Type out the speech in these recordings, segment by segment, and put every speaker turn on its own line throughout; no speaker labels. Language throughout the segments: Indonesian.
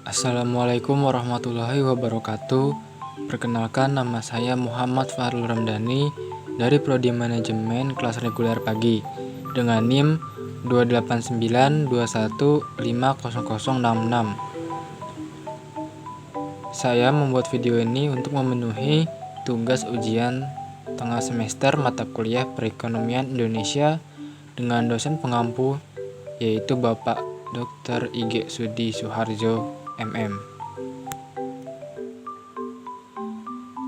Assalamualaikum warahmatullahi wabarakatuh. Perkenalkan, nama saya Muhammad Fahrul Ramdhani dari Prodi Manajemen kelas reguler pagi dengan NIM 28921500066. Saya membuat video ini untuk memenuhi tugas ujian tengah semester mata kuliah Perekonomian Indonesia dengan dosen pengampu yaitu Bapak Dr. I.G. Sudi Suharjo MM.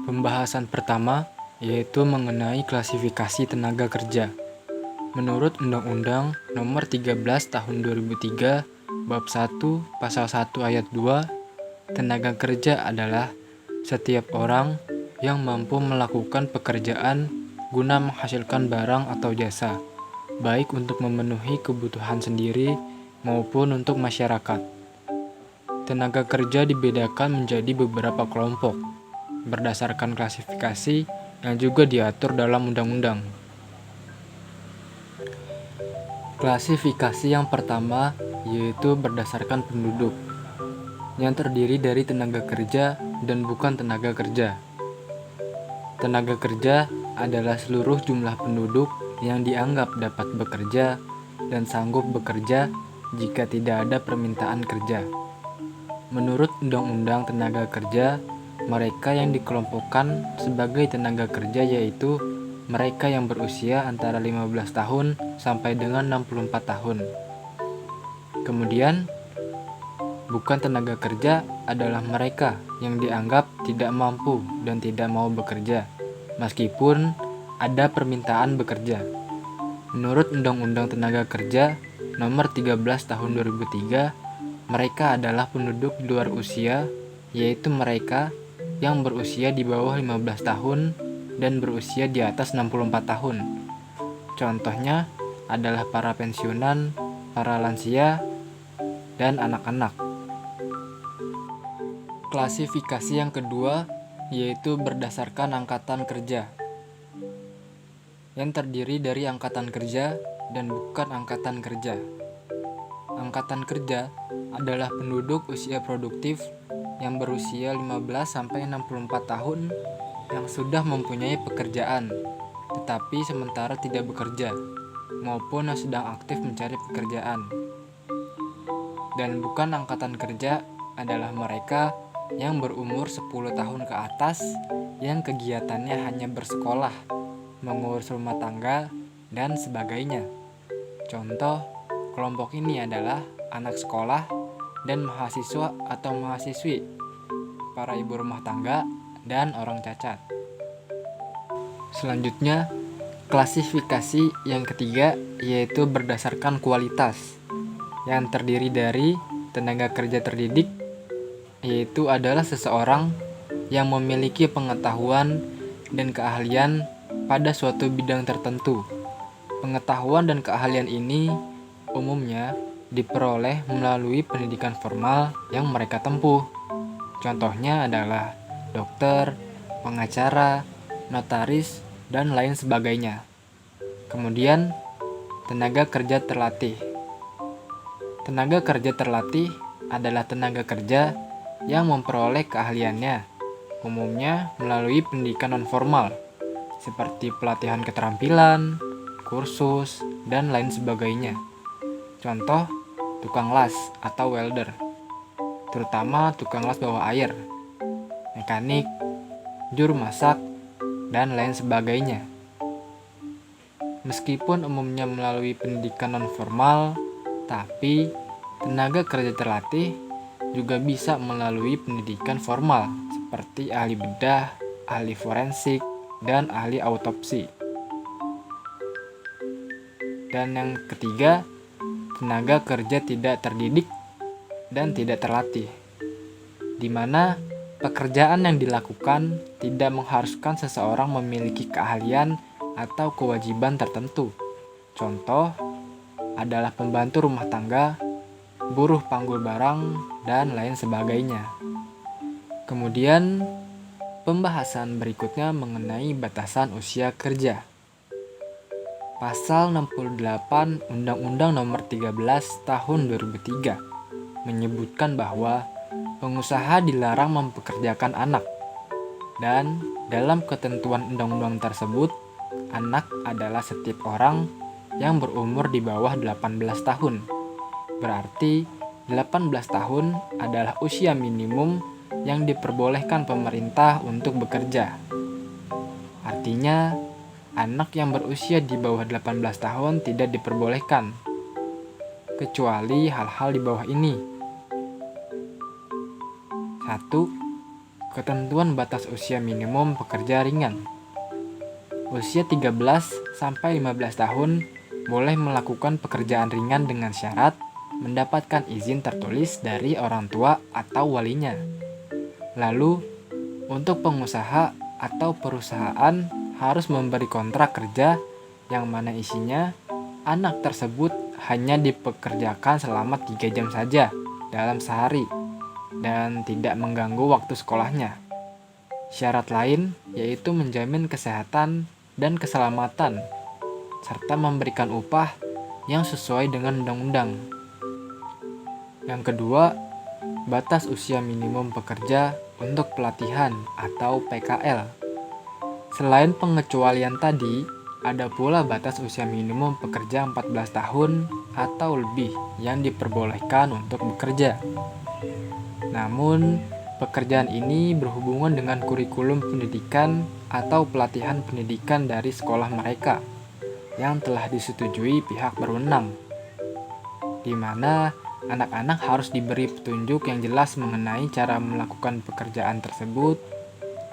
Pembahasan pertama yaitu mengenai klasifikasi tenaga kerja. Menurut Undang-Undang Nomor 13 Tahun 2003 Bab 1 Pasal 1 Ayat 2, tenaga kerja adalah setiap orang yang mampu melakukan pekerjaan guna menghasilkan barang atau jasa, baik untuk memenuhi kebutuhan sendiri maupun untuk masyarakat. Tenaga kerja dibedakan menjadi beberapa kelompok, berdasarkan klasifikasi yang juga diatur dalam undang-undang. Klasifikasi yang pertama yaitu berdasarkan penduduk, yang terdiri dari tenaga kerja dan bukan tenaga kerja. Tenaga kerja adalah seluruh jumlah penduduk yang dianggap dapat bekerja dan sanggup bekerja jika tidak ada permintaan kerja. Menurut Undang-Undang Tenaga Kerja, mereka yang dikelompokkan sebagai tenaga kerja yaitu mereka yang berusia antara 15 tahun sampai dengan 64 tahun. Kemudian, bukan tenaga kerja adalah mereka yang dianggap tidak mampu dan tidak mau bekerja, meskipun ada permintaan bekerja. Menurut Undang-Undang Tenaga Kerja Nomor 13 Tahun 2003, mereka adalah penduduk di luar usia, yaitu mereka yang berusia di bawah 15 tahun dan berusia di atas 64 tahun. Contohnya adalah para pensiunan, para lansia, dan anak-anak. Klasifikasi yang kedua yaitu berdasarkan angkatan kerja, yang terdiri dari angkatan kerja dan bukan angkatan kerja. Angkatan kerja adalah penduduk usia produktif yang berusia 15-64 tahun yang sudah mempunyai pekerjaan, tetapi sementara tidak bekerja, maupun yang sedang aktif mencari pekerjaan. Dan bukan angkatan kerja adalah mereka yang berumur 10 tahun ke atas yang kegiatannya hanya bersekolah, mengurus rumah tangga, dan sebagainya. Contoh kelompok ini adalah anak sekolah dan mahasiswa atau mahasiswi, para ibu rumah tangga, dan orang cacat. Selanjutnya, klasifikasi yang ketiga yaitu berdasarkan kualitas, yang terdiri dari tenaga kerja terdidik, yaitu adalah seseorang yang memiliki pengetahuan dan keahlian pada suatu bidang tertentu. Pengetahuan dan keahlian ini umumnya diperoleh melalui pendidikan formal yang mereka tempuh. Contohnya adalah dokter, pengacara, notaris, dan lain sebagainya. Kemudian, tenaga kerja terlatih. Tenaga kerja terlatih adalah tenaga kerja yang memperoleh keahliannya, umumnya melalui pendidikan non-formal, seperti pelatihan keterampilan, kursus, dan lain sebagainya. Contoh, tukang las atau welder, terutama tukang las bawah air, mekanik, juru masak, dan lain sebagainya. Meskipun umumnya melalui pendidikan non-formal, tapi tenaga kerja terlatih juga bisa melalui pendidikan formal, seperti ahli bedah, ahli forensik, dan ahli autopsi. Dan yang ketiga, tenaga kerja tidak terdidik dan tidak terlatih, di mana pekerjaan yang dilakukan tidak mengharuskan seseorang memiliki keahlian atau kewajiban tertentu. Contoh adalah pembantu rumah tangga, buruh panggul barang, dan lain sebagainya. Kemudian, pembahasan berikutnya mengenai batasan usia kerja. Pasal 68 Undang-Undang Nomor 13 Tahun 2003 menyebutkan bahwa pengusaha dilarang mempekerjakan anak. Dan dalam ketentuan undang-undang tersebut, anak adalah setiap orang yang berumur di bawah 18 tahun. Berarti 18 tahun adalah usia minimum yang diperbolehkan pemerintah untuk bekerja. Artinya, anak yang berusia di bawah 18 tahun tidak diperbolehkan, kecuali hal-hal di bawah ini. 1. Ketentuan batas usia minimum pekerja ringan. Usia 13-15 tahun boleh melakukan pekerjaan ringan dengan syarat mendapatkan izin tertulis dari orang tua atau walinya. Lalu, untuk pengusaha atau perusahaan harus memberi kontrak kerja yang mana isinya anak tersebut hanya dipekerjakan selama 3 jam saja dalam sehari dan tidak mengganggu waktu sekolahnya. Syarat lain yaitu menjamin kesehatan dan keselamatan serta memberikan upah yang sesuai dengan undang-undang. Yang kedua, batas usia minimum pekerja untuk pelatihan atau PKL. Selain pengecualian tadi, ada pula batas usia minimum pekerja 14 tahun atau lebih yang diperbolehkan untuk bekerja. Namun, pekerjaan ini berhubungan dengan kurikulum pendidikan atau pelatihan pendidikan dari sekolah mereka yang telah disetujui pihak berwenang, di mana anak-anak harus diberi petunjuk yang jelas mengenai cara melakukan pekerjaan tersebut,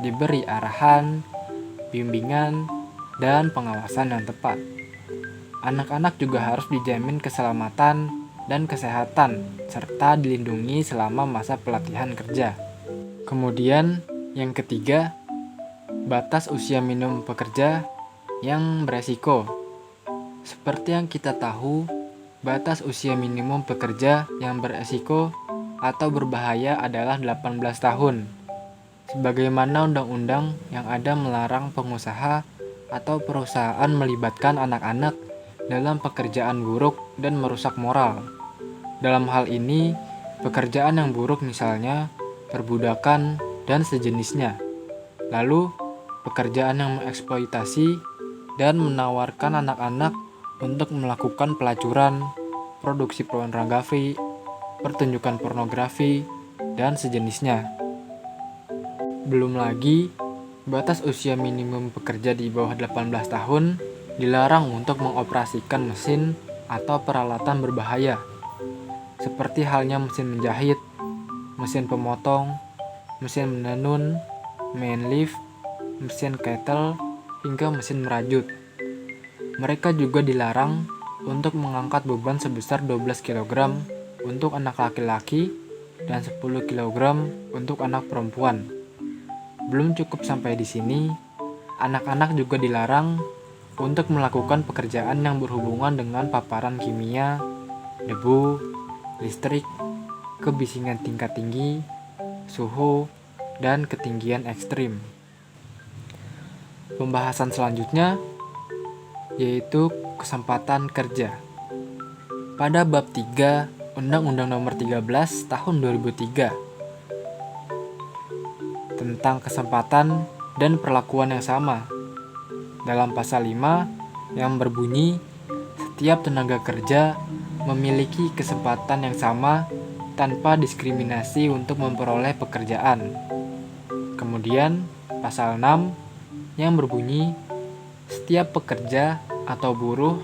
diberi arahan, bimbingan, dan pengawasan yang tepat. Anak-anak juga harus dijamin keselamatan dan kesehatan, serta dilindungi selama masa pelatihan kerja. Kemudian, yang ketiga, batas usia minimum pekerja yang beresiko. Seperti yang kita tahu, batas usia minimum pekerja yang beresiko atau berbahaya adalah 18 tahun. Sebagaimana undang-undang yang ada melarang pengusaha atau perusahaan melibatkan anak-anak dalam pekerjaan buruk dan merusak moral. Dalam hal ini, pekerjaan yang buruk misalnya perbudakan dan sejenisnya. Lalu, pekerjaan yang mengeksploitasi dan menawarkan anak-anak untuk melakukan pelacuran, produksi pornografi, pertunjukan pornografi, dan sejenisnya. Belum lagi, batas usia minimum pekerja di bawah 18 tahun dilarang untuk mengoperasikan mesin atau peralatan berbahaya, seperti halnya mesin menjahit, mesin pemotong, mesin menenun, main lift, mesin kettle, hingga mesin merajut. Mereka juga dilarang untuk mengangkat beban sebesar 12 kg untuk anak laki-laki dan 10 kg untuk anak perempuan. Belum cukup sampai di sini, anak-anak juga dilarang untuk melakukan pekerjaan yang berhubungan dengan paparan kimia, debu, listrik, kebisingan tingkat tinggi, suhu, dan ketinggian ekstrim. Pembahasan selanjutnya yaitu kesempatan kerja. Pada bab 3 Undang-Undang Nomor 13 Tahun 2003 tentang kesempatan dan perlakuan yang sama. Dalam pasal 5 yang berbunyi, setiap tenaga kerja memiliki kesempatan yang sama tanpa diskriminasi untuk memperoleh pekerjaan. Kemudian, pasal 6 yang berbunyi, setiap pekerja atau buruh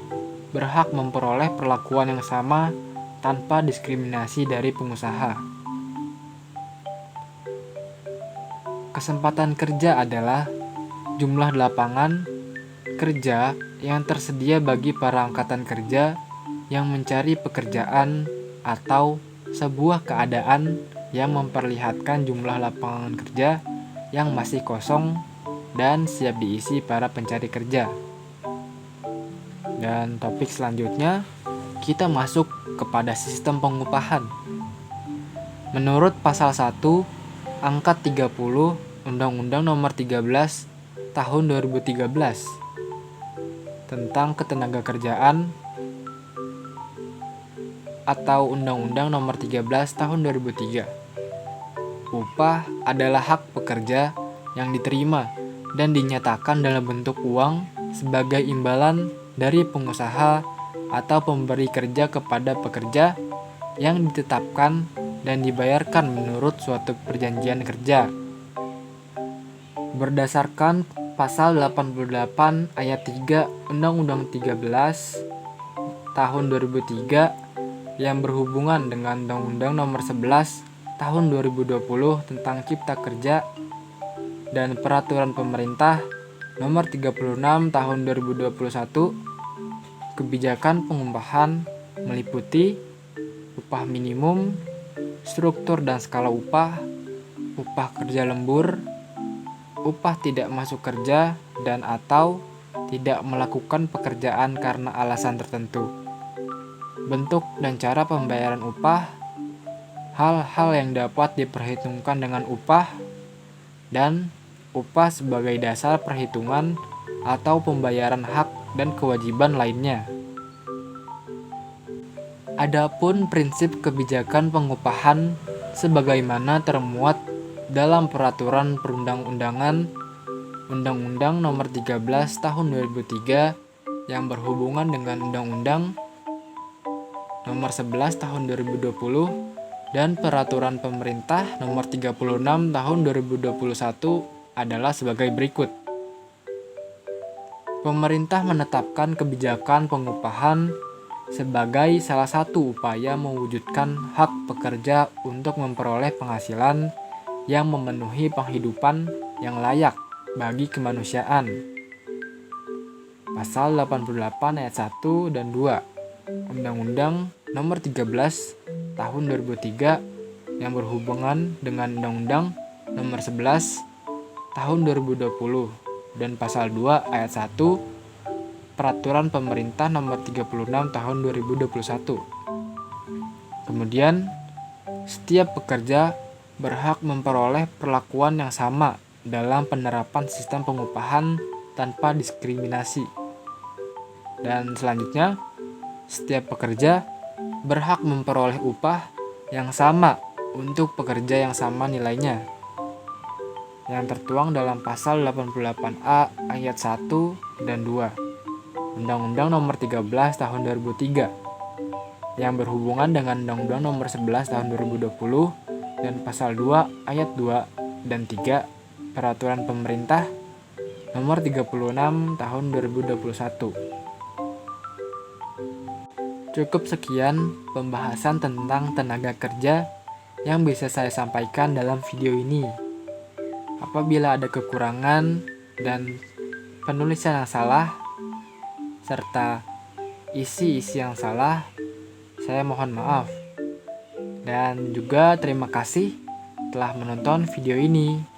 berhak memperoleh perlakuan yang sama tanpa diskriminasi dari pengusaha. Kesempatan kerja adalah jumlah lapangan kerja yang tersedia bagi para angkatan kerja yang mencari pekerjaan atau sebuah keadaan yang memperlihatkan jumlah lapangan kerja yang masih kosong dan siap diisi para pencari kerja. Dan topik selanjutnya, kita masuk kepada sistem pengupahan. Menurut pasal 1 angka 30 Undang-Undang Nomor 13 Tahun 2013, tentang Ketenagakerjaan atau Undang-Undang Nomor 13 Tahun 2003. Upah adalah hak pekerja yang diterima dan dinyatakan dalam bentuk uang sebagai imbalan dari pengusaha atau pemberi kerja kepada pekerja yang ditetapkan dan dibayarkan menurut suatu perjanjian kerja. Berdasarkan Pasal 88 Ayat 3 Undang-Undang 13 Tahun 2003 yang berhubungan dengan Undang-Undang Nomor 11 Tahun 2020 tentang Cipta Kerja dan Peraturan Pemerintah Nomor 36 Tahun 2021, kebijakan pengupahan meliputi upah minimum, struktur dan skala upah kerja lembur, upah tidak masuk kerja dan atau tidak melakukan pekerjaan karena alasan tertentu. Bentuk dan cara pembayaran upah, hal-hal yang dapat diperhitungkan dengan upah, dan upah sebagai dasar perhitungan atau pembayaran hak dan kewajiban lainnya. Adapun prinsip kebijakan pengupahan sebagaimana termuat dalam Peraturan Perundang-undangan Undang-Undang Nomor 13 Tahun 2003 yang berhubungan dengan Undang-Undang Nomor 11 Tahun 2020 dan Peraturan Pemerintah Nomor 36 Tahun 2021 adalah sebagai berikut. Pemerintah menetapkan kebijakan pengupahan sebagai salah satu upaya mewujudkan hak pekerja untuk memperoleh penghasilan yang memenuhi penghidupan yang layak bagi kemanusiaan. Pasal 88 Ayat 1 dan 2 Undang-Undang Nomor 13 Tahun 2003 yang berhubungan dengan Undang-Undang Nomor 11 Tahun 2020 dan Pasal 2 Ayat 1 Peraturan Pemerintah Nomor 36 Tahun 2021. Kemudian, setiap pekerja berhak memperoleh perlakuan yang sama dalam penerapan sistem pengupahan tanpa diskriminasi. Dan selanjutnya, setiap pekerja berhak memperoleh upah yang sama untuk pekerja yang sama nilainya, yang tertuang dalam Pasal 88A Ayat 1 dan 2 Undang-Undang Nomor 13 Tahun 2003 yang berhubungan dengan Undang-Undang Nomor 11 Tahun 2020 dan Pasal 2 Ayat 2 dan 3 Peraturan Pemerintah Nomor 36 Tahun 2021. Cukup sekian pembahasan tentang tenaga kerja yang bisa saya sampaikan dalam video ini. Apabila ada kekurangan dan penulisan yang salah serta isi-isi yang salah, saya mohon maaf. Dan juga terima kasih telah menonton video ini.